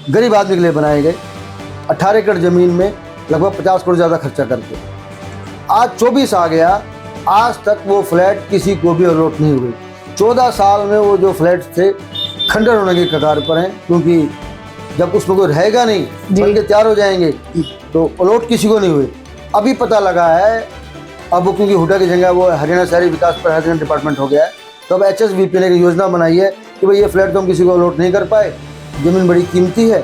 गरीब आदमी के लिए बनाए गए। 18 एकड़ ज़मीन में लगभग 50 करोड़ ज़्यादा खर्चा करके आज 24 आ गया, आज तक वो फ्लैट किसी को भी अलॉट नहीं हुए। 14 साल में वो जो फ्लैट थे खंडर होने के कगार पर हैं, क्योंकि जब उसमें कोई रहेगा नहीं, बन के तैयार हो जाएंगे तो अलॉट किसी को नहीं हुए। अभी पता लगा है, अब वो क्योंकि हुडा की जगह वो हरियाणा शहरी विकास प्राधिकरण डिपार्टमेंट हो गया है, तो अब HSBP ने एक योजना बनाई है कि भाई ये फ्लैट तो हम किसी को अलॉट नहीं कर पाए, ज़मीन बड़ी कीमती है,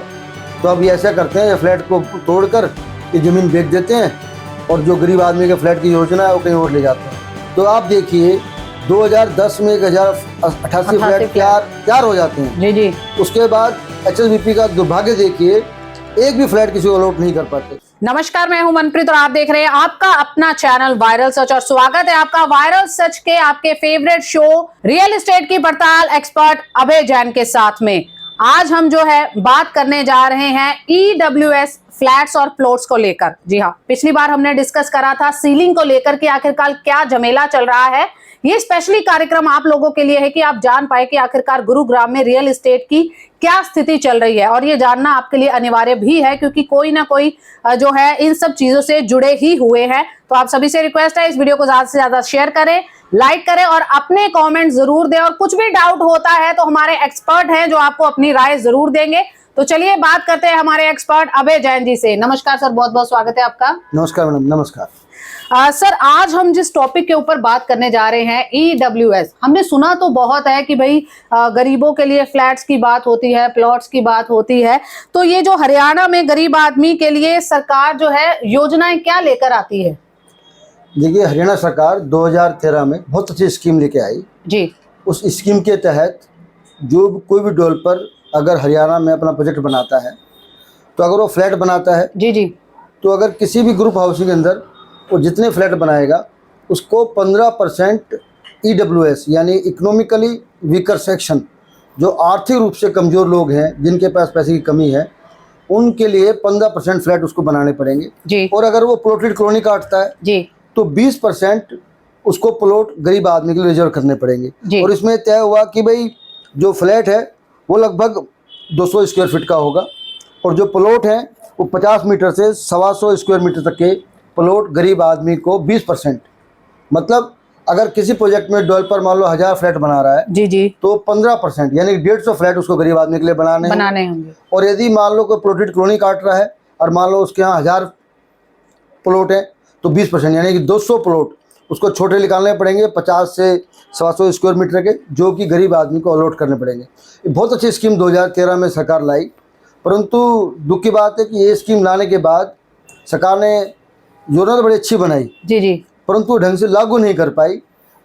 तो अब ये ऐसा करते हैं, ये फ्लैट को तोड़कर ये ज़मीन बेच देते हैं और जो गरीब आदमी के फ्लैट की योजना है वो कहीं और ले जाते हैं। तो आप देखिए 2010 में 1088 फ्लैट तैयार हो जाते हैं। जी जी। उसके बाद HSBP का दुर्भाग्य देखिए, एक भी फ्लैट किसी को अलॉट नहीं कर पाते। नमस्कार, मैं हूं मनप्रीत और आप देख रहे हैं आपका अपना चैनल वायरल सच और स्वागत है आपका वायरल सच के आपके फेवरेट शो रियल एस्टेट की पड़ताल एक्सपर्ट अभय जैन के साथ में। आज हम जो है बात करने जा रहे हैं EWS फ्लैट्स और प्लॉट्स को लेकर। जी हाँ, पिछली बार हमने डिस्कस करा था सीलिंग को लेकर कि आखिरकार क्या झमेला चल रहा है। ये स्पेशली कार्यक्रम आप लोगों के लिए है कि आप जान पाए कि आखिरकार गुरुग्राम में रियल एस्टेट की क्या स्थिति चल रही है, और ये जानना आपके लिए अनिवार्य भी है क्योंकि कोई ना कोई जो है इन सब चीजों से जुड़े ही हुए हैं। तो आप सभी से रिक्वेस्ट है, इस वीडियो को ज्यादा से ज्यादा शेयर करें, लाइक करें और अपने कमेंट जरूर दें। और कुछ भी डाउट होता है तो हमारे एक्सपर्ट हैं जो आपको अपनी राय जरूर देंगे। तो चलिए बात करते हैं हमारे एक्सपर्ट अभय जैन जी से। नमस्कार सर, बहुत बहुत स्वागत है आपका। नमस्कार मैडम। नमस्कार सर, आज हम जिस टॉपिक के ऊपर बात करने जा रहे हैं EWS, हमने सुना तो बहुत है कि भाई गरीबों के लिए फ्लैट्स की बात होती है, प्लॉट्स की बात होती है, तो ये जो हरियाणा में गरीब आदमी के लिए सरकार जो है योजनाएं क्या लेकर आती है? देखिए, हरियाणा सरकार 2013 में बहुत अच्छी स्कीम लेके आई जी। उस स्कीम के तहत जो कोई भी डेवलपर अगर हरियाणा में अपना प्रोजेक्ट बनाता है, तो अगर वो फ्लैट बनाता है जी जी, तो अगर किसी भी ग्रुप हाउसिंग के अंदर वो जितने फ्लैट बनाएगा उसको 15% EWS यानी इकोनॉमिकली वीकर सेक्शन, जो आर्थिक रूप से कमज़ोर लोग हैं, जिनके पास पैसे की कमी है, उनके लिए 15% फ्लैट उसको बनाने पड़ेंगे जी। और अगर वो प्लॉटेड कॉलोनी काटता है जी, तो 20% उसको प्लॉट गरीब आदमी के लिए रिजर्व करने पड़ेंगे। और इसमें तय हुआ कि भाई जो फ्लैट है वो लगभग 200 स्क्वायर फीट का होगा और जो प्लॉट है वो 50 मीटर से 125 स्क्वायर मीटर तक के प्लॉट गरीब आदमी को 20%, मतलब अगर किसी प्रोजेक्ट में डेवलपर मान लो 1000 फ्लैट बना रहा है जी जी, तो 15% यानी 150 फ्लैट उसको गरीब आदमी के लिए बनाने होंगे। और यदि मान लो कोई प्लॉटेड कॉलोनी काट रहा है और मान लो उसके यहाँ 1000 प्लॉट है तो 20% यानी कि 200 प्लॉट उसको छोटे निकालने पड़ेंगे 50 से 700 स्क्वायर मीटर के, जो कि गरीब आदमी को अलॉट करने पड़ेंगे। ये बहुत अच्छी स्कीम 2013 में सरकार लाई, परंतु दुख की बात है कि ये स्कीम लाने के बाद सरकार ने योजना तो बड़ी अच्छी बनाई जी जी, परंतु ढंग से लागू नहीं कर पाई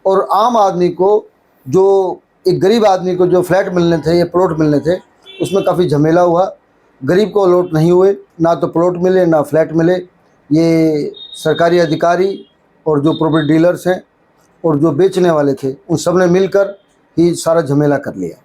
और आम आदमी को, जो एक गरीब आदमी को जो फ्लैट मिलने थे, ये प्लॉट मिलने थे, उसमें काफ़ी झमेला हुआ। गरीब को अलॉट नहीं हुए, ना तो प्लॉट मिले ना फ्लैट मिले। ये सरकारी अधिकारी और जो प्रॉपर्टी डीलर्स हैं और जो बेचने वाले थे, उन सब ने मिलकर ही सारा झमेला कर लिया।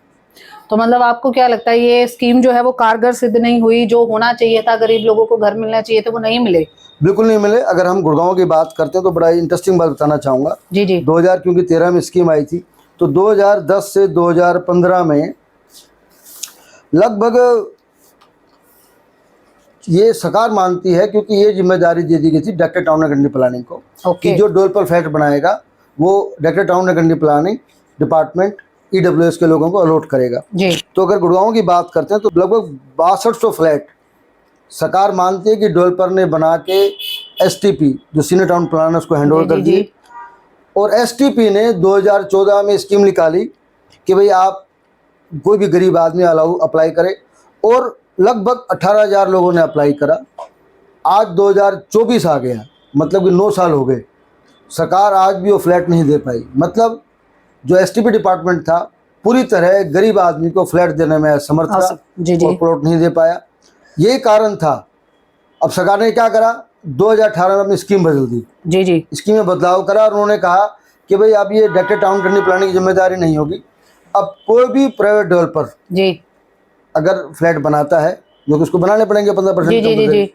तो मतलब आपको क्या लगता है ये स्कीम जो है वो कारगर सिद्ध नहीं हुई? जो होना चाहिए था, गरीब लोगों को घर मिलना चाहिए थे, वो नहीं मिले? बिल्कुल नहीं मिले। अगर हम गुड़गांव की बात करते हैं तो बड़ा इंटरेस्टिंग बात बताना चाहूँगा। जी जी, 2000 क्योंकि 13 में स्कीम आई थी, तो 2010 से 2015 में लगभग ये सरकार मानती है, क्योंकि ये जिम्मेदारी दे दी गई थी director town and country planning को कि जो डेवलपर फ्लैट बनाएगा वो director town and country planning department EWS के लोगों को अलॉट करेगा जी। तो अगर गुड़गांव की बात करते हैं तो लगभग 6200 फ्लैट सरकार मानती है कि डेवलपर ने बना के STP जो सीनियर टाउन प्लानर उसको हैंड ओवर कर दिए और STP ने 2014 में स्कीम निकाली कि भाई आप कोई भी गरीब आदमी अप्लाई करे और लगभग 18,000 लोगों ने अप्लाई करा। आज 2024 आ गया, मतलब कि 9 साल हो गए, सरकार आज भी वो फ्लैट नहीं दे पाई। मतलब जो STP डिपार्टमेंट था पूरी तरह गरीब आदमी को फ्लैट देने में असमर्थ था और प्लॉट नहीं दे पाया। यही कारण था। अब सरकार ने क्या करा, 2018 में अपनी स्कीम बदल दी। जी जी, स्कीम में बदलाव करा और उन्होंने कहा कि भाई अब ये डायरेक्टर टाउन कंट्री प्लानिंग की जिम्मेदारी नहीं होगी। अब कोई भी प्राइवेट डेवलपर जी अगर फ्लैट बनाता है, जो कि उसको बनाने पड़ेंगे 15%,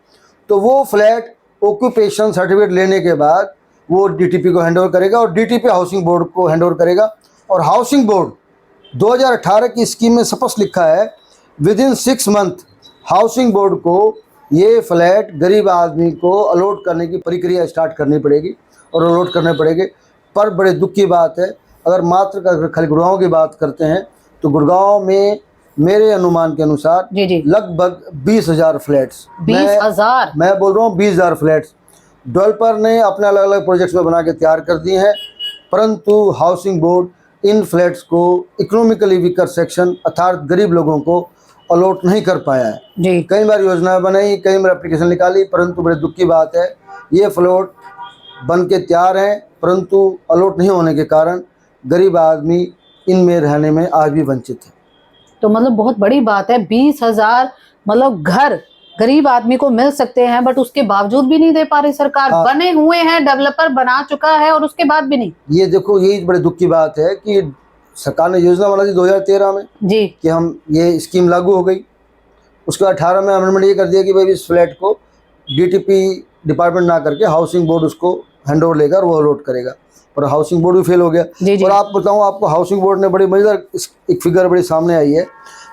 तो वो फ्लैट ऑक्यूपेशन सर्टिफिकेट लेने के बाद वो DTP को हैंडओवर करेगा और DTP हाउसिंग बोर्ड को हैंडओवर करेगा। और हाउसिंग बोर्ड 2018 की स्कीम में स्पष्ट लिखा है with in 6 month housing board को ये फ्लैट गरीब आदमी को अलॉट करने की प्रक्रिया स्टार्ट करनी पड़ेगी और अलॉट करने पड़ेंगे। पर बड़े दुख की बात है, अगर मात्र खाली गुड़गांव की बात करते हैं तो गुड़गांव में मेरे अनुमान के अनुसार जी लगभग 20,000 फ्लैट्स, 20,000 मैं बोल रहा हूँ 20,000 फ्लैट्स डेवलपर ने अपने अलग अलग प्रोजेक्ट्स में बना के तैयार कर दिए हैं, परंतु हाउसिंग बोर्ड इन फ्लैट्स को इकोनॉमिकली वीकर सेक्शन अर्थात गरीब लोगों को अलॉट नहीं कर पाया है जी। कई बार योजनाएं बनाई, कई बार एप्लीकेशन निकाली, परंतु बड़े दुख की बात है ये फ्लैट बन के तैयार हैं परंतु अलॉट नहीं होने के कारण गरीब आदमी इनमें रहने में आज भी वंचित है। तो मतलब बहुत बड़ी बात है, 20,000 मतलब घर गरीब आदमी को मिल सकते हैं, बट उसके बावजूद भी नहीं दे पा रही सरकार। हाँ। बने हुए हैं, डेवलपर बना चुका है और उसके बाद भी नहीं। ये देखो, यही बड़े दुख की बात है कि सरकार ने योजना बना दी 2013 में जी कि हम ये स्कीम लागू हो गई, उसके बाद 18 में अमेंडमेंट ये कर दिया कि भाई इस फ्लैट को डीटीपी डिपार्टमेंट ना करके हाउसिंग बोर्ड उसको हैंड ओवर लेकर वो अलॉट करेगा, पर हाउसिंग बोर्ड भी फेल हो गया। जी। और आप बताऊं आपको, हाउसिंग बोर्ड ने बड़ी मजेदार एक फिगर बड़ी सामने आई है,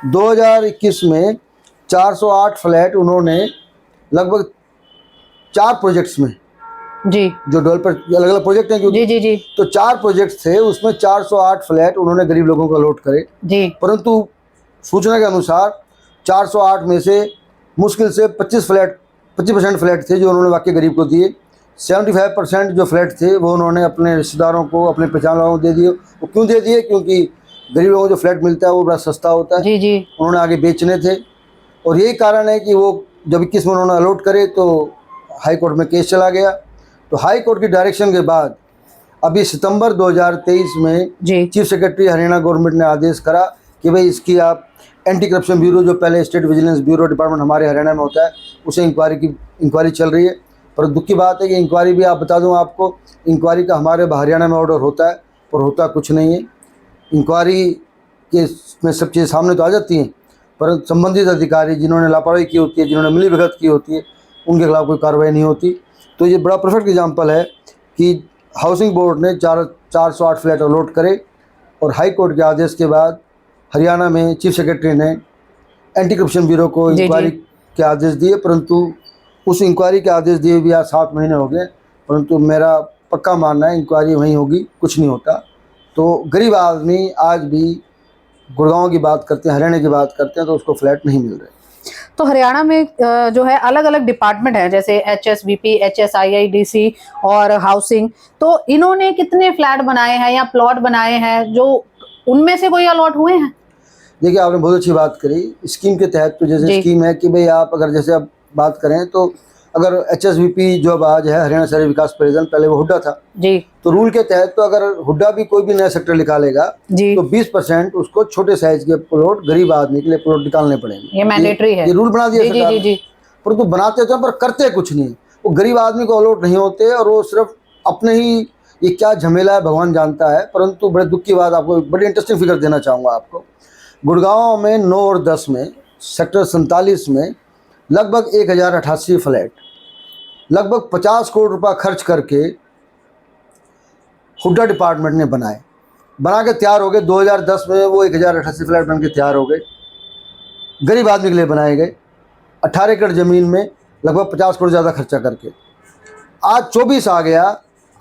2021 में 408 फ्लैट उन्होंने लगभग 4 प्रोजेक्ट्स में, जी जो डेवलपर अलग अलग प्रोजेक्ट हैं क्योंकि जी तो 4 प्रोजेक्ट थे, उसमें 408 फ्लैट उन्होंने गरीब लोगों को अलॉट करे जी। परंतु सूचना के अनुसार 408 में से मुश्किल से 25% फ्लैट थे जो उन्होंने वाकई गरीब को दिए। 75% जो फ्लैट थे वो उन्होंने अपने रिश्तेदारों को, अपने पहचान वालों को दे दिए। वो क्यों दे दिए? क्योंकि गरीब लोगों को जो फ्लैट मिलता है वो बड़ा सस्ता होता है, जी उन्होंने आगे बेचने थे। और यही कारण है कि वो जब 21 में उन्होंने अलॉट करे तो हाई कोर्ट में केस चला गया। तो हाई कोर्ट की डायरेक्शन के बाद अभी सितंबर 2023 में चीफ सेक्रेटरी हरियाणा गवर्नमेंट ने आदेश करा कि भाई इसकी आप एंटी करप्शन ब्यूरो, जो पहले स्टेट विजिलेंस ब्यूरो डिपार्टमेंट हमारे हरियाणा में होता है, उसे इंक्वायरी चल रही है। पर दुख की बात है कि इंक्वायरी भी, आप बता दूं आपको, इंक्वायरी का हमारे हरियाणा में ऑर्डर होता है पर होता कुछ नहीं है। इंक्वायरी के में सब चीज़ें सामने तो आ जाती हैं पर संबंधित अधिकारी जिन्होंने लापरवाही की होती है, जिन्होंने मिलीभगत की होती है, उनके खिलाफ कोई कार्रवाई नहीं होती। तो ये बड़ा परफेक्ट एग्जाम्पल है कि हाउसिंग बोर्ड ने 408 फ्लैट अलॉट करे और हाई कोर्ट के आदेश के बाद हरियाणा में चीफ सेक्रेटरी ने एंटी करप्शन ब्यूरो को इंक्वायरी के आदेश दिए, परंतु उस इंक्वायरी के आदेश दिए भी आज 7 महीने हो गए, परंतु मेरा पक्का मानना है इंक्वायरी वहीं होगी, कुछ नहीं होता। तो गरीब आदमी आज भी गुड़गांव की बात करते हैं, हरियाणा की बात करते हैं तो उसको फ्लैट नहीं मिल रहे। तो हरियाणा में जो है अलग अलग डिपार्टमेंट है, जैसे HSBP, HSIIDC और हाउसिंग, तो इन्होंने कितने फ्लैट बनाए हैं या प्लॉट बनाए हैं, जो उनमें से कोई अलॉट हुए हैं? देखिए, आपने बहुत अच्छी बात करी। स्कीम के तहत तो जैसे स्कीम है कि भाई आप अगर जैसे आप बात करें तो अगर HSBP जो अब आज है हरियाणा शहरी विकास परियोजना, पहले वो हुड्डा था जी, तो रूल के तहत तो अगर हुड्डा भी कोई भी नया सेक्टर निकालेगा तो 20% उसको छोटे साइज के प्लॉट गरीब आदमी के लिए प्लॉट निकालने पड़ेंगे। ये मैंडेटरी है, ये रूल बना दिया सरकार ने। परंतु बनाते तो पर करते कुछ नहीं, वो गरीब आदमी को अलॉट नहीं होते और वो सिर्फ अपने ही, ये क्या झमेला है भगवान जानता है। परंतु बड़े दुख की बात, आपको बड़ी इंटरेस्टिंग फिगर देना चाहूँगा आपको। गुड़गांव में 9 और 10 में सेक्टर 47 में लगभग 1088 फ्लैट लगभग 50 करोड़ रुपया खर्च करके हुड्डा डिपार्टमेंट ने बना के तैयार हो गए। 2010 में वो 1088 फ्लैट बन के तैयार हो गए, गरीब आदमी के लिए बनाए गए। 18 एकड़ ज़मीन में लगभग 50 करोड़ ज़्यादा खर्चा करके। आज 24 आ गया,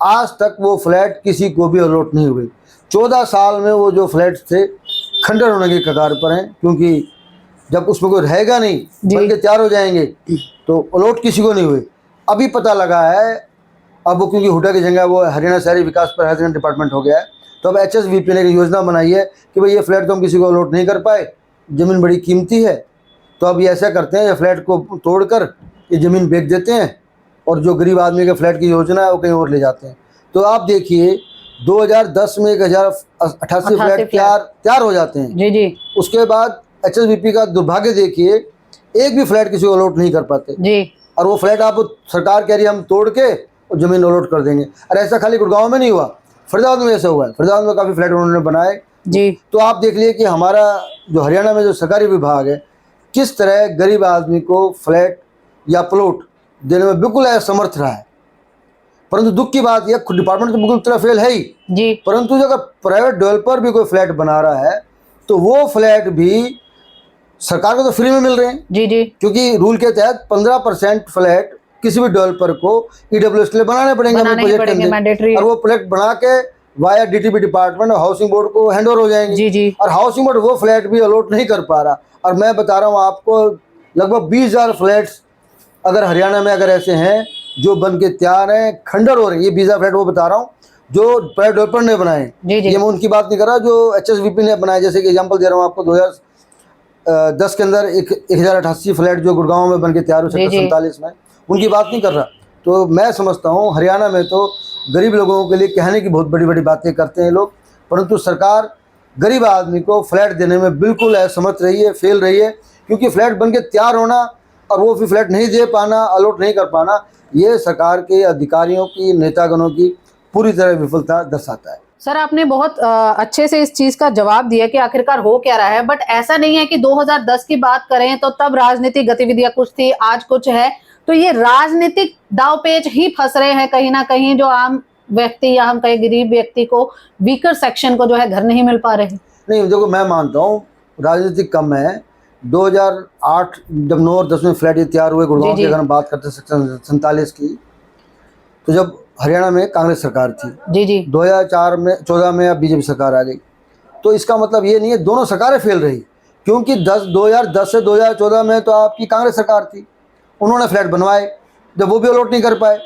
आज तक वो फ्लैट किसी को भी अलॉट नहीं हुए। 14 साल में वो जो फ्लैट्स थे खंडर होने की कगार पर हैं, क्योंकि जब उसमें कोई रहेगा नहीं, बन के तैयार हो जाएंगे तो अलॉट किसी को नहीं हुए। अभी पता लगा है, अब वो क्योंकि हुड्डा की जगह वो हरियाणा शहरी विकास परियोजना डिपार्टमेंट हो गया है, तो अब HSBP ने एक योजना बनाई है कि भाई ये फ्लैट तो हम किसी को अलॉट नहीं कर पाए, ज़मीन बड़ी कीमती है, तो अब ये ऐसा करते हैं, ये फ्लैट को तोड़कर ये ज़मीन बेच देते हैं और जो गरीब आदमी के फ्लैट की योजना है वो कहीं और ले जाते हैं। तो आप देखिए 2010 में 1088 फ्लैट तैयार हो जाते हैं जी। उसके बाद HSBP का दुर्भाग्य देखिए, एक भी फ्लैट किसी को अलॉट नहीं कर पाते जी। और वो फ्लैट आप सरकार कह रही है हम तोड़ के और ज़मीन अलॉट कर देंगे। और ऐसा खाली गुड़गांव में नहीं हुआ, फरीदाबाद में ऐसा हुआ है। फरीदाबाद में काफ़ी फ्लैट उन्होंने बनाए जी। तो आप देख लिए कि हमारा जो हरियाणा में जो सरकारी विभाग है किस तरह गरीब आदमी को फ्लैट या प्लॉट देने में बिल्कुल असमर्थ रहा है। परंतु दुख की बात यह, डिपार्टमेंट तो बिल्कुल तरह फेल है ही जी। परंतु अगर प्राइवेट डेवलपर भी कोई फ्लैट बना रहा है तो वो फ्लैट भी सरकार को तो फ्री में मिल रहे हैं जी जी, क्योंकि रूल के तहत 15% फ्लैट किसी भी डेवलपर को ईडब्ल्यूएस के लिए बनाने पड़ेंगे अपने प्रोजेक्ट के अंदर, मैंडेटरी। और वो प्रोजेक्ट बना के वाया डीटीपी डिपार्टमेंट और हाउसिंग बोर्ड को हैंड ओवर हो जाएंगे। जी जी, और हाउसिंग बोर्ड वो फ्लैट भी अलॉट नहीं कर पा रहा। और मैं बता रहा हूँ आपको, लगभग 20,000 फ्लैट्स अगर हरियाणा में अगर ऐसे हैं जो बन के तैयार हैं, खंडर हो रहे हैं। ये 20,000 फ्लैट वो बता रहा हूँ जो प्राइवेट डेवलपर ने बनाए। जी जी, ये मैं उनकी बात नहीं कर रहा जो HSVP ने बनाए। जैसे कि एग्जाम्पल दे रहा हूँ आपको, 2010 के अंदर 1088 फ्लैट जो गुड़गांव में बन के तैयार हो सेक्टर 47 में, उनकी बात नहीं कर रहा। तो मैं समझता हूँ हरियाणा में तो गरीब लोगों के लिए कहने की बहुत बड़ी बड़ी बातें करते हैं लोग, परंतु सरकार गरीब आदमी को फ्लैट देने में बिल्कुल असमर्थ रही है, फेल रही है। क्योंकि फ्लैट बन के तैयार होना और वो फिर फ्लैट नहीं दे पाना, अलॉट नहीं कर पाना, ये सरकार के अधिकारियों की, नेतागणों की पूरी तरह विफलता दर्शाता है। सर आपने बहुत अच्छे से इस चीज का जवाब दिया कि आखिरकार हो क्या रहा है। बट ऐसा नहीं है कि 2010 की बात करें तो तब राजनीतिक गतिविधियां कुछ थी, आज कुछ है। तो ये राजनीतिक दांवपेच ही फंस रहे हैं कहीं ना कहीं, जो आम व्यक्ति या हम कहें गरीब व्यक्ति को, वीकर सेक्शन को जो है घर नहीं मिल पा रहे। नहीं देखो, मैं मानता हूँ राजनीतिक कम है। 2008 जब 9 और 10 में फ्लैट तैयार हुए गुड़गांव की, अगर हम बात करते हैं सेक्शन 47 की, तो जब हरियाणा में कांग्रेस सरकार थी जी जी, 2014 में अब बीजेपी सरकार आ गई। तो इसका मतलब ये नहीं है दोनों सरकारें फेल रही, क्योंकि 2010 से 2014 में तो आपकी कांग्रेस सरकार थी, उन्होंने फ्लैट बनवाए, जब वो भी अलॉट नहीं कर पाए,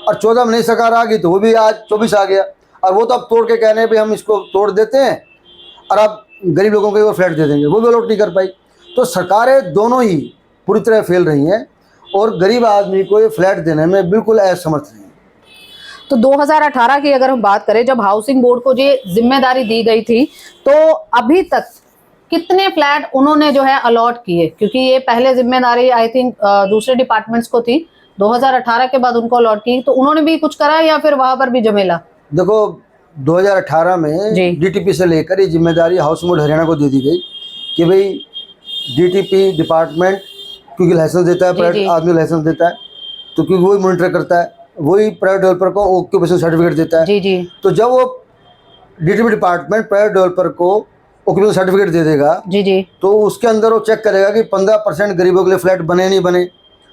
और 14 में नई सरकार आ गई तो वो भी आज 24 आ गया, और वो तो अब तोड़ के कहने पे हम इसको तोड़ देते हैं और अब गरीब लोगों को वो फ्लैट दे देंगे, वो भी अलॉट नहीं कर पाई। तो सरकारें दोनों ही पूरी तरह फेल रही हैं और गरीब आदमी को ये फ्लैट देने में बिल्कुल असमर्थ हैं। तो 2018 की अगर हम बात करें, जब हाउसिंग बोर्ड को ये जिम्मेदारी दी गई थी, तो अभी तक कितने फ्लैट उन्होंने जो है अलॉट किए? क्योंकि ये पहले जिम्मेदारी आई थिंक दूसरे डिपार्टमेंट्स को थी, 2018 के बाद उनको अलॉट की, तो उन्होंने भी कुछ करा या फिर वहां पर भी झमेला? देखो 2018 में डीटीपी से लेकर ये जिम्मेदारी हाउसिंग बोर्ड हरियाणा को दे दी गई कि भाई डीटीपी डिपार्टमेंट, क्योंकि लाइसेंस देता है, प्राइवेट आदमी लाइसेंस देता है, तो क्योंकि वही मॉनिटर करता है, वही प्राइवेट डेवलपर को ऑक्यूपेशन सर्टिफिकेट देता है। जी जी, तो जब वो डीटीपी डिपार्टमेंट प्राइवेट डेवलपर को ऑक्यूपेशन सर्टिफिकेट दे देगा, जी जी, तो उसके अंदर वो चेक करेगा कि 15% गरीबों के लिए फ्लैट बने नहीं बने।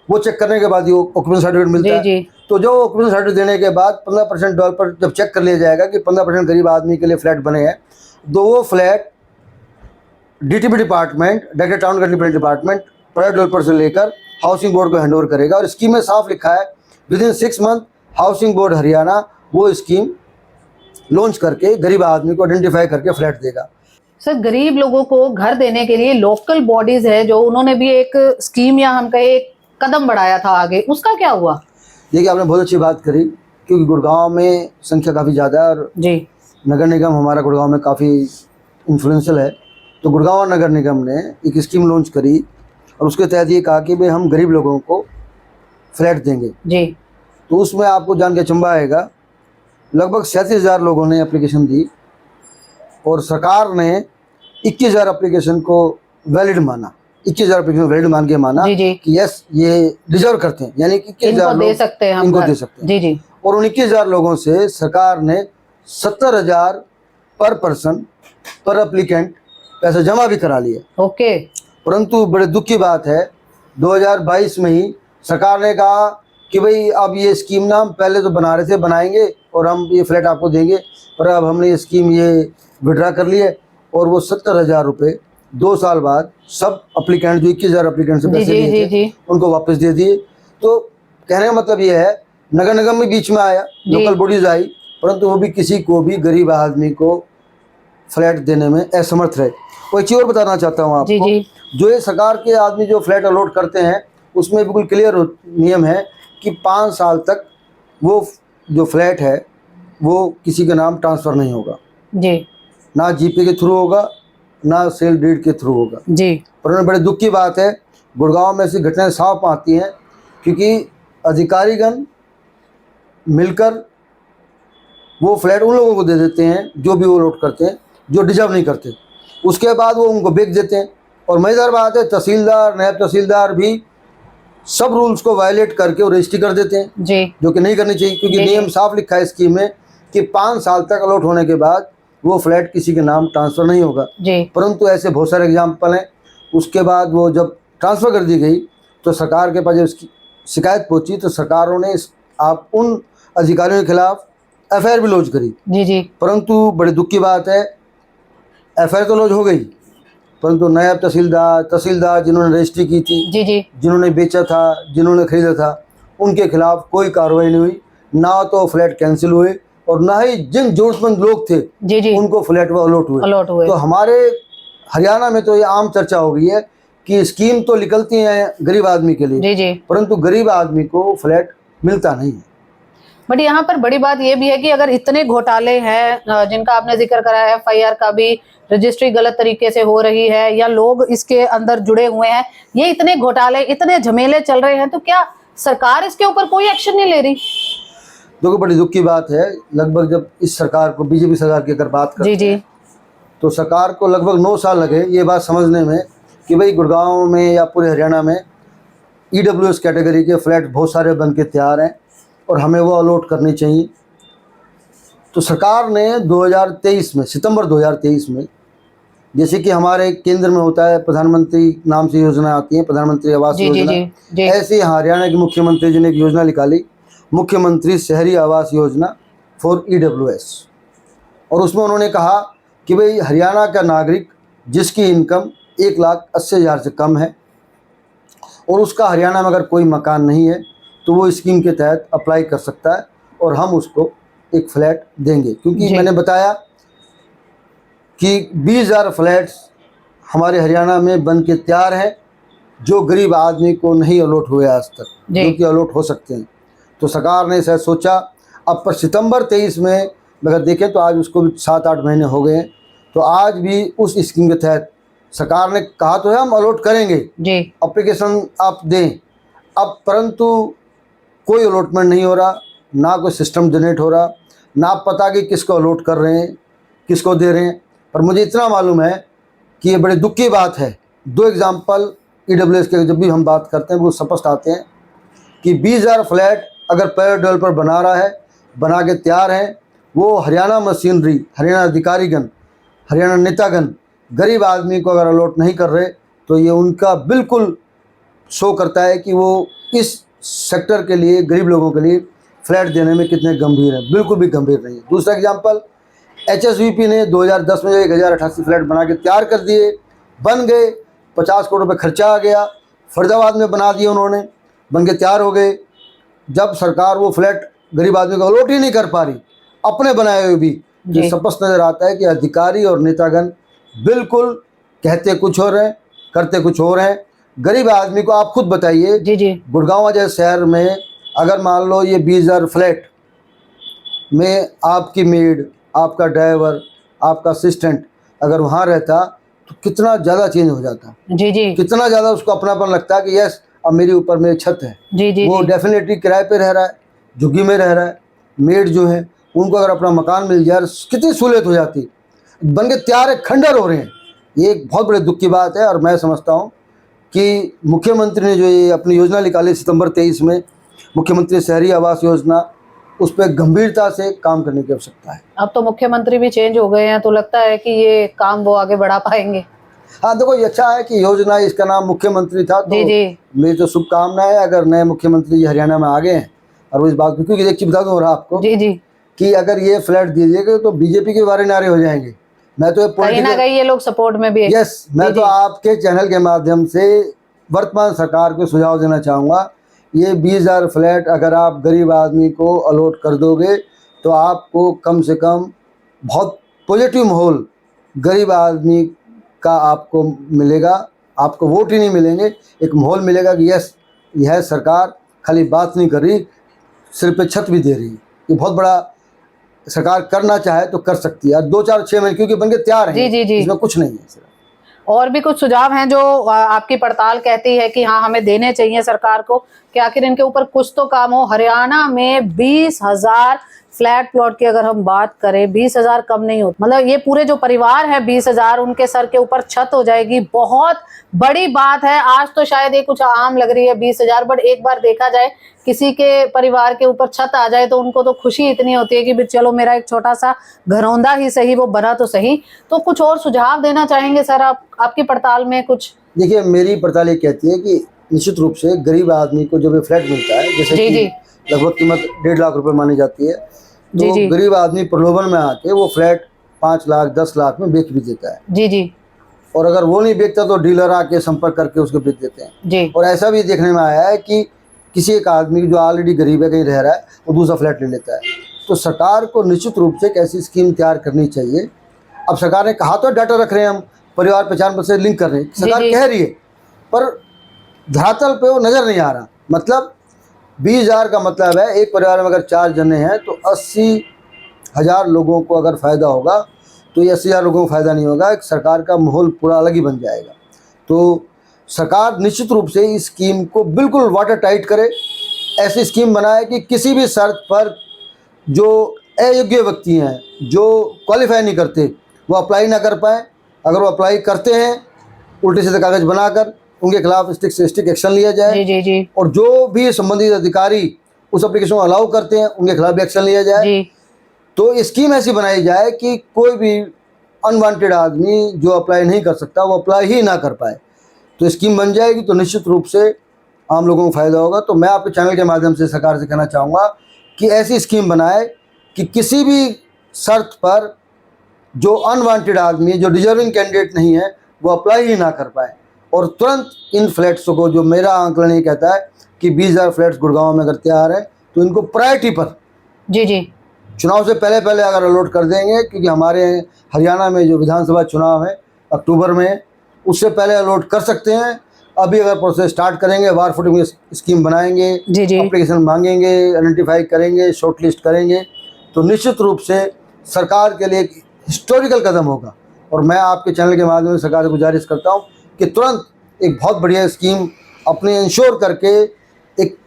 वो चेक करने के बाद ही ऑक्यूपेशन सर्टिफिकेट मिलता है। तो जो ऑक्यूपेशन सर्टिफिकेट देने के बाद 15% डेवलपर जब चेक कर लिया जाएगा कि 15% गरीब आदमी के लिए फ्लैट बने हैं, तो वो flat DTP department, director town development department, private developer से लेकर हाउसिंग बोर्ड को हैंडओवर करेगा। और स्कीम में साफ लिखा है within 6 month housing board Haryana वो स्कीम लॉन्च करके गरीब आदमी को आइडेंटिफाई करके फ्लैट देगा। सर गरीब लोगों को घर देने के लिए लोकल बॉडीज है जो उन्होंने भी एक स्कीम या हम कहे एक कदम बढ़ाया था आगे, उसका क्या हुआ? देखिए आपने बहुत अच्छी बात करी, क्योंकि गुड़गांव में संख्या काफ़ी ज़्यादा है और जी, नगर निगम हमारा गुड़गांव में काफ़ी इन्फ्लुएंशियल है। तो गुड़गांव नगर निगम ने एक स्कीम लॉन्च करी और उसके तहत ये कहा कि भाई हम गरीब लोगों को फ्लैट देंगे जी। तो उसमें आपको जान के अचंभा आएगा, लगभग 37,000 लोगों ने एप्लीकेशन दी और सरकार ने 21,000 एप्लीकेशन को वैलिड माना। 21,000 एप्लीकेशन वैलिड मान के माना जी। कि यस ये डिजर्व करते हैं, यानी कि 21,000 दे सकते हैं, इनको दे सकते हैं। जी जी। और उन 21,000 लोगों से सरकार ने 70,000 पर पर्सन पर एप्लीकेंट पैसे जमा भी करा लिए। ओके। परंतु बड़े दुख की बात है 2022 में ही सरकार ने कहा कि भाई अब ये स्कीम ना हम पहले तो बना रहे थे, बनाएंगे और हम ये फ्लैट आपको देंगे, पर अब हमने ये स्कीम ये विड्रा कर ली है। और वो 70,000 रुपये 2 साल बाद सब एप्लीकेंट जो 21,000 एप्लीकेंट से पैसे लिए थे उनको वापस दे दिए। तो कहने का मतलब ये है नगर निगम भी बीच में आया, लोकल बॉडीज आई, परंतु वो भी किसी को भी गरीब आदमी को फ्लैट देने में असमर्थ रहे। और एक चीज़ और बताना चाहता हूँ आपको, जो ये सरकार के आदमी जो फ्लैट अलॉट करते हैं उसमें बिल्कुल क्लियर नियम है कि 5 साल तक वो जो फ्लैट है वो किसी के नाम ट्रांसफ़र नहीं होगा जी, ना जीपे के थ्रू होगा ना सेल डीड के थ्रू होगा जी। पर बड़े दुख की बात है गुड़गांव में ऐसी घटनाएं साफ आती हैं क्योंकि अधिकारीगण मिलकर वो फ्लैट उन लोगों को दे देते हैं जो भी वो अलॉट करते हैं, जो डिजर्व नहीं करते, उसके बाद वो उनको बेच देते हैं। और मज़ेदार बात है तहसीलदार, नायब तहसीलदार भी सब रूल्स को वायलेट करके वो रजिस्ट्री कर देते हैं जी, जो कि नहीं करनी चाहिए, क्योंकि नियम साफ लिखा है स्कीम में कि 5 साल तक अलॉट होने के बाद वो फ्लैट किसी के नाम ट्रांसफ़र नहीं होगा। परंतु ऐसे बहुत सारे एग्जाम्पल हैं उसके बाद वो जब ट्रांसफ़र कर दी गई तो सरकार के पास जब इसकी शिकायत पहुंची तो सरकारों ने आप उन अधिकारियों के खिलाफ एफआईआर भी लॉन्च करी। जी जी। परंतु बड़े दुख की बात है, एफआईआर तो लॉन्च हो गई, परंतु नायब तहसीलदार जिन्होंने रजिस्ट्री की थी, जी जी, जिन्होंने बेचा था, जिन्होंने खरीदा था, उनके खिलाफ कोई कार्रवाई नहीं हुई, ना तो फ्लैट कैंसिल हुए और ना ही जिन जरूरतमंद लोग थे जी जी, उनको फ्लैट वो अलॉट हुए। तो हमारे हरियाणा में तो ये आम चर्चा हो गई है कि स्कीम तो निकलती हैं गरीब आदमी के लिए, जी जी, परंतु गरीब आदमी को फ्लैट मिलता नहीं है। बट यहाँ पर बड़ी बात ये भी है कि अगर इतने घोटाले हैं जिनका आपने जिक्र करा है, एफआईआर का भी, रजिस्ट्री गलत तरीके से हो रही है या लोग इसके अंदर जुड़े हुए हैं, ये इतने घोटाले, इतने झमेले चल रहे हैं, तो क्या सरकार इसके ऊपर कोई एक्शन नहीं ले रही? देखो बड़ी दुख की बात है, लगभग जब इस सरकार को, बीजेपी सरकार की अगर बात करते जी जी, हैं तो सरकार को लगभग 9 साल लगे ये बात समझने में कि भाई गुड़गांव में या पूरे हरियाणा में ईडब्ल्यूएस कैटेगरी के फ्लैट बहुत सारे बन के तैयार हैं और हमें वो अलॉट करनी चाहिए। तो सरकार ने 2023 में, सितंबर 2023 में, जैसे कि हमारे केंद्र में होता है प्रधानमंत्री नाम से योजना आती है, प्रधानमंत्री आवास योजना, ऐसे हरियाणा के मुख्यमंत्री जी ने एक योजना निकाली, मुख्यमंत्री शहरी आवास योजना फॉर ईडब्ल्यूएस। और उसमें उन्होंने कहा कि भाई हरियाणा का नागरिक जिसकी इनकम 1,80,000 से कम है और उसका हरियाणा में अगर कोई मकान नहीं है तो वो स्कीम के तहत अप्लाई कर सकता है और हम उसको एक फ्लैट देंगे। क्योंकि मैंने बताया कि 20,000 फ्लैट्स हमारे हरियाणा में बन के तैयार हैं जो गरीब आदमी को नहीं अलॉट हुए आज तक, जो कि अलॉट हो सकते हैं। तो सरकार ने ऐसा सोचा, अब पर सितंबर 23 में अगर देखें तो आज उसको भी 7-8 महीने हो गए हैं, तो आज भी उस स्कीम के तहत सरकार ने कहा तो है हम अलॉट करेंगे जी, एप्लीकेशन आप दें, अब परंतु कोई अलॉटमेंट नहीं हो रहा, ना कोई सिस्टम जनरेट हो रहा, ना पता कि किसको अलॉट कर रहे हैं, किसको दे रहे हैं। पर मुझे इतना मालूम है कि ये बड़े दुख की बात है। 2 एग्जाम्पल ईडब्ल्यूएस के जब भी हम बात करते हैं वो स्पष्ट आते हैं कि 20,000 फ्लैट अगर प्राइवेट डेवलपर बना रहा है, बना के तैयार हैं, वो हरियाणा मशीनरी, हरियाणा अधिकारीगण, हरियाणा नेतागण गरीब आदमी को अगर अलॉट नहीं कर रहे तो ये उनका बिल्कुल शो करता है कि वो इस सेक्टर के लिए, गरीब लोगों के लिए फ्लैट देने में कितने गंभीर हैं। बिल्कुल भी गंभीर नहीं है। दूसरा एग्जाम्पल, एचएसवीपी ने 2010 में 1088 फ्लैट बना के तैयार कर दिए, बन गए, 50 करोड़ रुपये खर्चा आ गया, फरीदाबाद में बना दिए उन्होंने, बन के तैयार हो गए। जब सरकार वो फ्लैट गरीब आदमी को अलॉट ही नहीं कर पा रही, अपने बनाए हुए भी, ये स्पष्ट नज़र आता है कि अधिकारी और नेतागण बिल्कुल कहते कुछ और हैं, करते कुछ और हैं। गरीब आदमी को आप खुद बताइए, गुड़गांव जैसे शहर में अगर मान लो ये 20,000 फ्लैट में आपकी मेड, आपका ड्राइवर, आपका असिस्टेंट अगर वहाँ रहता तो कितना ज़्यादा चेंज हो जाता। जी जी, कितना ज़्यादा उसको अपनापन लगता है कि यस अब मेरे ऊपर मेरी छत है। जी जी, वो डेफिनेटली किराए पे रह रहा है, झुग्गी में रह रहा है। मेड जो है उनको अगर अपना मकान मिल जाए कितनी सहूलियत हो जाती, बन के तैयार है, खंडर हो रहे हैं। ये एक बहुत बड़े दुख की बात है और मैं समझता हूँ कि मुख्यमंत्री ने जो ये अपनी योजना निकाली सितंबर 23 में, मुख्यमंत्री शहरी आवास योजना, उस पर गंभीरता से काम करने की आवश्यकता है। अब तो मुख्यमंत्री भी चेंज हो गए हैं, तो लगता है कि ये काम वो आगे बढ़ा पाएंगे। हाँ देखो, ये अच्छा है कि योजना, इसका नाम मुख्यमंत्री था, तो मेरी तो शुभकामनाएं है अगर नए मुख्यमंत्री जी हरियाणा में आ गए हैं। और वो इस बात को, क्योंकि एक चीज बता दूँ और आपको कि अगर ये फ्लैट दीजिएगा तो बीजेपी के बारे नारे हो जाएंगे। मैं तो कहीं ना कहीं ये लोग सपोर्ट में भी है। यस, मैं तो आपके चैनल के माध्यम से वर्तमान सरकार को सुझाव देना चाहूँगा, ये 20,000 फ्लैट अगर आप गरीब आदमी को अलॉट कर दोगे तो आपको कम से कम बहुत पॉजिटिव माहौल गरीब आदमी का आपको मिलेगा। आपको वोट ही नहीं मिलेंगे, एक माहौल मिलेगा कि यस यह सरकार खाली बात नहीं कर रही, सिर पे छत भी दे रही है। ये बहुत बड़ा सरकार करना चाहे तो कर सकती है। 2-4-6 महीने क्योंकि बन के तैयार है, इसमें कुछ नहीं है। और भी कुछ सुझाव हैं जो आपकी पड़ताल कहती है कि हाँ हमें देने चाहिए सरकार को, कि आखिर इनके ऊपर कुछ तो काम हो। हरियाणा में 20,000 फ्लैट प्लॉट की अगर हम बात करें 20,000 कम नहीं होता, मतलब ये पूरे जो परिवार है 20,000 उनके सर के ऊपर छत हो जाएगी, बहुत बड़ी बात है। आज तो शायद ये कुछ आम लग रही है 20,000, बट एक बार देखा जाए किसी के परिवार के ऊपर छत आ जाए तो उनको तो खुशी इतनी होती है कि चलो मेरा एक छोटा सा घरौंदा ही सही वो बना तो सही। तो कुछ और सुझाव देना चाहेंगे सर आप, आपकी पड़ताल में कुछ? देखिए, मेरी पड़ताल ये कहती है कि निश्चित रूप से गरीब आदमी को जब फ्लैट मिलता है, जैसे कि लगभग कीमत 1.5 लाख रुपए मानी जाती है, तो गरीब आदमी प्रलोभन में आके वो फ्लैट 5 लाख 10 लाख में बेच भी देता है। जी जी। और अगर वो नहीं बेचता तो डीलर आके संपर्क करके उसको बेच देते हैं जी। और ऐसा भी देखने में आया है कि किसी एक आदमी जो ऑलरेडी गरीब है, कहीं रह रहा है, वो दूसरा फ्लैट ले लेता है। तो सरकार को निश्चित रूप से एक ऐसी स्कीम तैयार करनी चाहिए। अब सरकार ने कहा तो डाटा रख रहे हैं, हम परिवार पहचान पत्र से लिंक कर रहे हैं, सरकार कह रही है, पर धरातल पे वो नज़र नहीं आ रहा। मतलब 20,000 का मतलब है एक परिवार में अगर 4 जने हैं तो 80,000 लोगों को अगर फ़ायदा होगा, तो ये 80,000 लोगों को फ़ायदा नहीं होगा, एक सरकार का माहौल पूरा अलग ही बन जाएगा। तो सरकार निश्चित रूप से इस स्कीम को बिल्कुल वाटर टाइट करे, ऐसी स्कीम बनाए कि किसी भी शर्त पर जो अयोग्य व्यक्ति हैं, जो क्वालिफाई नहीं करते, वो अप्लाई ना कर पाए। अगर वो अप्लाई करते हैं, उल्टे सीधे कागज़ बनाकर उनके खिलाफ स्ट्रिक्ट से स्ट्रिक्ट एक्शन लिया जाए। जी जी जी। और जो भी संबंधित अधिकारी उस एप्लीकेशन को अलाउ करते हैं, उनके खिलाफ भी एक्शन लिया जाए जी। तो स्कीम ऐसी बनाई जाए कि कोई भी अनवांटेड आदमी जो अप्लाई नहीं कर सकता, वो अप्लाई ही ना कर पाए। तो स्कीम बन जाएगी तो निश्चित रूप से आम लोगों को फ़ायदा होगा। तो मैं आपके चैनल के माध्यम से सरकार से कहना चाहूँगा कि ऐसी स्कीम बनाए कि किसी भी शर्त पर जो अनवांटेड आदमी, जो डिजर्विंग कैंडिडेट नहीं है, वो अप्लाई ही ना कर पाए। और तुरंत इन फ्लैट्स को, जो मेरा आंकलन ये कहता है कि 20,000 फ्लैट्स गुड़गांव में अगर तैयार है, तो इनको प्रायोरिटी पर जी जी चुनाव से पहले पहले अगर अलॉट कर देंगे, क्योंकि हमारे हरियाणा में जो विधानसभा चुनाव है अक्टूबर में, उससे पहले अलॉट कर सकते हैं। अभी अगर प्रोसेस स्टार्ट करेंगे, वार फुटिंग स्कीम बनाएंगे, एप्लीकेशन मांगेंगे, आइडेंटिफाई करेंगे, शॉर्ट लिस्ट करेंगे, तो निश्चित रूप से सरकार के लिए एक हिस्टोरिकल कदम होगा। और मैं आपके चैनल के माध्यम से सरकार से गुजारिश करता हूँ कि तुरंत एक बहुत बढ़िया स्कीम अपने इंश्योर करके एक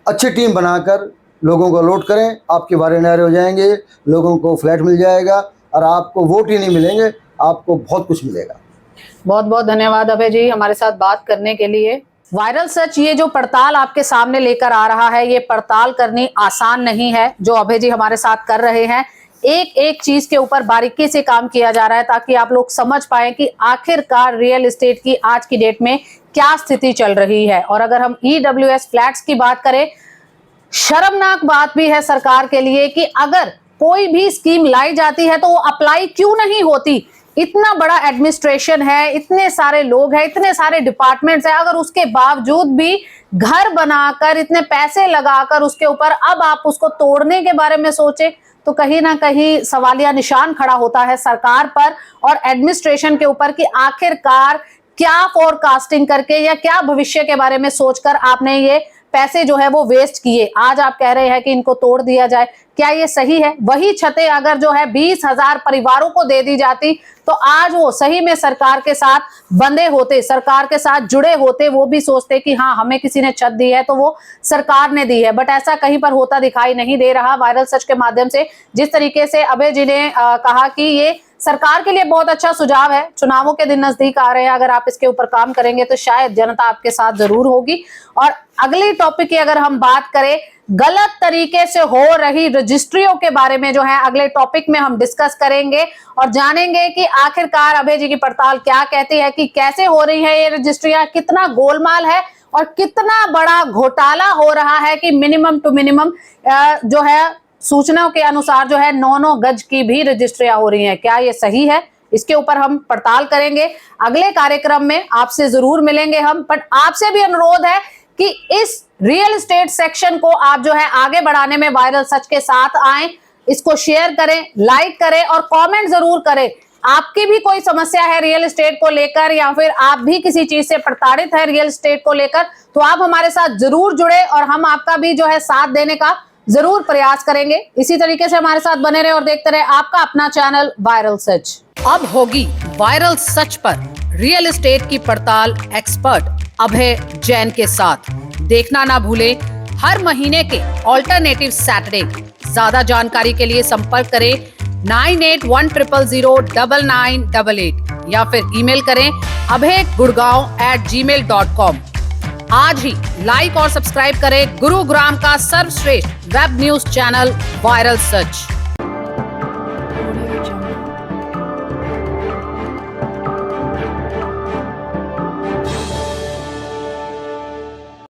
अच्छी टीम बनाकर लोगों को अलॉट करें। आपके बारे नारे हो जाएंगे, लोगों को फ्लैट मिल जाएगा और आपको वोट ही नहीं मिलेंगे, आपको बहुत कुछ मिलेगा। बहुत बहुत धन्यवाद अभय जी हमारे साथ बात करने के लिए। वायरल सच, ये जो पड़ताल आपके सामने लेकर आ रहा है, ये पड़ताल करनी आसान नहीं है जो अभय जी हमारे साथ कर रहे हैं। एक एक चीज के ऊपर बारीकी से काम किया जा रहा है ताकि आप लोग समझ पाए कि आखिरकार रियल एस्टेट की आज की डेट में क्या स्थिति चल रही है। और अगर हम EWS फ्लैट्स की बात करें, शर्मनाक बात भी है सरकार के लिए कि अगर कोई भी स्कीम लाई जाती है तो वो अप्लाई क्यों नहीं होती। इतना बड़ा एडमिनिस्ट्रेशन है, इतने सारे लोग हैं, इतने सारे डिपार्टमेंट्स हैं, अगर उसके बावजूद भी घर बनाकर इतने पैसे लगाकर उसके ऊपर अब आप उसको तोड़ने के बारे में सोचे, तो कहीं ना कहीं सवालिया निशान खड़ा होता है सरकार पर और एडमिनिस्ट्रेशन के ऊपर कि आखिरकार क्या फोरकास्टिंग करके या क्या भविष्य के बारे में सोचकर आपने ये पैसे जो है वो वेस्ट किए। आज आप कह रहे हैं कि इनको तोड़ दिया जाए, क्या ये सही है? वही छतें अगर जो है 20,000 परिवारों को दे दी जाती तो आज वो सही में सरकार के साथ बंधे होते, सरकार के साथ जुड़े होते, वो भी सोचते कि हाँ हमें किसी ने छत दी है तो वो सरकार ने दी है। बट ऐसा कहीं पर होता दिखाई नहीं दे रहा। वायरल सच के माध्यम से जिस तरीके से अभय जी ने कहा कि ये सरकार के लिए बहुत अच्छा सुझाव है, चुनावों के दिन नजदीक आ रहे हैं, अगर आप इसके ऊपर काम करेंगे तो शायद जनता आपके साथ जरूर होगी। और अगली टॉपिक की अगर हम बात करें, गलत तरीके से हो रही रजिस्ट्रियों के बारे में जो है अगले टॉपिक में हम डिस्कस करेंगे और जानेंगे कि आखिरकार अभय जी की पड़ताल क्या कहती है कि कैसे हो रही है ये रजिस्ट्रियां, कितना गोलमाल है और कितना बड़ा घोटाला हो रहा है कि मिनिमम टू मिनिमम जो है सूचनाओं के अनुसार जो है 9-9 गज की भी रजिस्ट्रियां हो रही हैं। क्या ये सही है? इसके ऊपर हम पड़ताल करेंगे। अगले कार्यक्रम में आपसे जरूर मिलेंगे हम, बट आपसे भी अनुरोध है कि इस रियल एस्टेट सेक्शन को आप जो है आगे बढ़ाने में वायरल सच के साथ आएं, इसको शेयर करें, लाइक करें और कमेंट जरूर करें। आपकी भी कोई समस्या है रियल एस्टेट को लेकर या फिर आप भी किसी चीज से प्रताड़ित है रियल एस्टेट को लेकर, तो आप हमारे साथ जरूर जुड़े और हम आपका भी जो है साथ देने का जरूर प्रयास करेंगे। इसी तरीके से हमारे साथ बने रहे और देखते रहे आपका अपना चैनल वायरल सच। अब होगी वायरल सच पर रियल एस्टेट की पड़ताल एक्सपर्ट अभय जैन के साथ। देखना ना भूले हर महीने के ऑल्टरनेटिव सैटरडे ज्यादा जानकारी के लिए संपर्क करें 9810009988 या फिर ईमेल करें abhaygurgaon@gmail.com। आज ही लाइक और सब्सक्राइब करें गुरुग्राम का सर्वश्रेष्ठ वेब न्यूज चैनल वायरल सच।